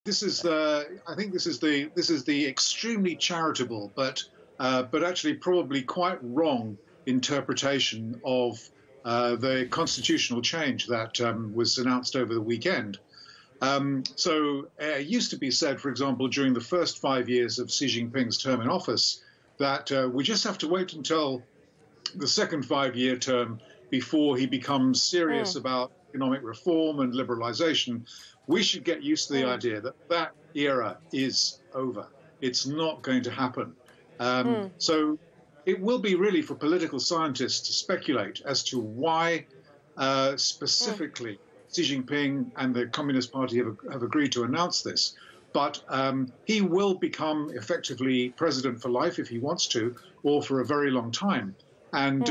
I think this is the extremely charitable, but actually probably quite wrong interpretation of the constitutional change that was announced over the weekend. It used to be said, for example, during the first 5 years of Xi Jinping's term in office, that we just have to wait until the second 5-year term before he becomes serious about economic reform and liberalization. We should get used to the idea that that era is over. It's not going to happen. So it will be really for political scientists to speculate as to why specifically Xi Jinping and the Communist Party have agreed to announce this. But he will become effectively president for life if he wants to, or for a very long time. And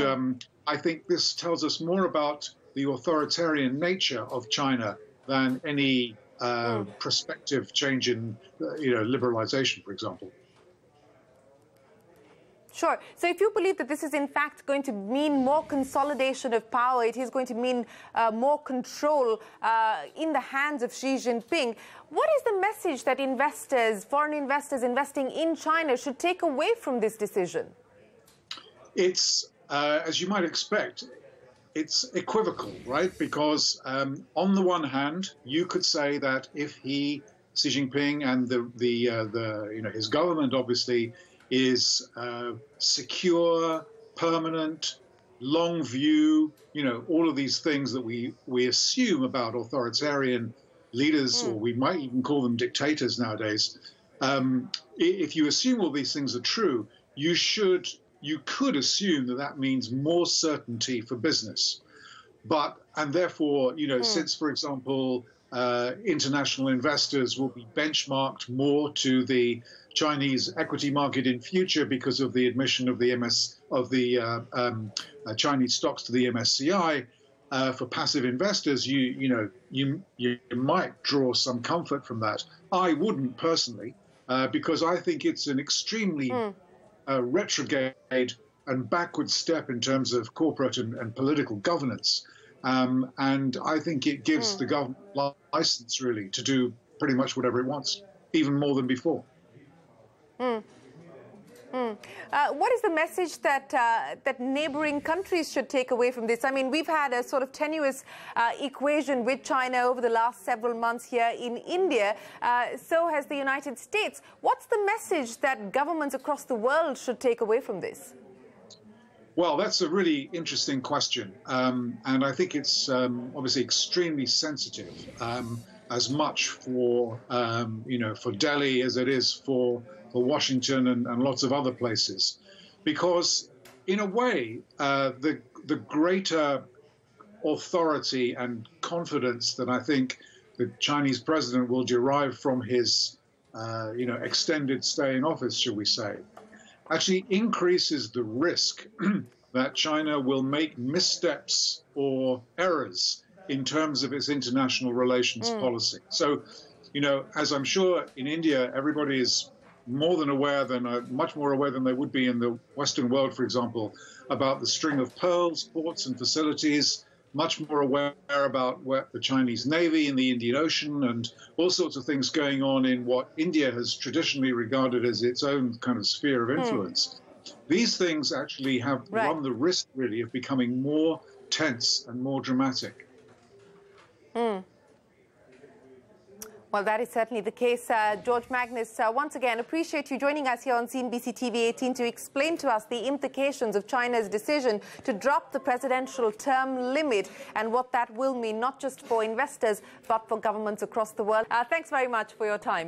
I think this tells us more about the authoritarian nature of China than any prospective change in, liberalization, for example. Sure. So if you believe that this is in fact going to mean more consolidation of power, it is going to mean more control in the hands of Xi Jinping, what is the message that investors, foreign investors investing in China, should take away from this decision? It's, as you might expect, it's equivocal, right? Because on the one hand, you could say that if Xi Jinping and his government obviously is secure, permanent, long view, all of these things that we assume about authoritarian leaders, or we might even call them dictators nowadays. If you assume all these things are true, you could assume that that means more certainty for business. And therefore, since, for example, international investors will be benchmarked more to the Chinese equity market in future because of the admission of the Chinese stocks to the MSCI, for passive investors, you might draw some comfort from that. I wouldn't personally, because I think it's an extremely retrograde and backward step in terms of corporate and political governance. And I think it gives the government license, really, to do pretty much whatever it wants, even more than before. What is the message that neighboring countries should take away from this? I mean, we've had a sort of tenuous equation with China over the last several months here in India. So has the United States. What's the message that governments across the world should take away from this? Well, that's a really interesting question. And I think it's obviously extremely sensitive, as much for, for Delhi as it is for Washington and lots of other places. Because in a way, the greater authority and confidence that I think the Chinese president will derive from his, extended stay in office, shall we say, actually increases the risk that China will make missteps or errors in terms of its international relations policy. So, as I'm sure in India, everybody is more than aware much more aware than they would be in the Western world, for example, about the string of pearls, ports and facilities, much more aware about the Chinese Navy in the Indian Ocean and all sorts of things going on in what India has traditionally regarded as its own kind of sphere of influence. These things actually have run the risk, really, of becoming more tense and more dramatic. Well, that is certainly the case. George Magnus, once again, appreciate you joining us here on CNBC TV 18 to explain to us the implications of China's decision to drop the presidential term limit and what that will mean, not just for investors, but for governments across the world. Thanks very much for your time.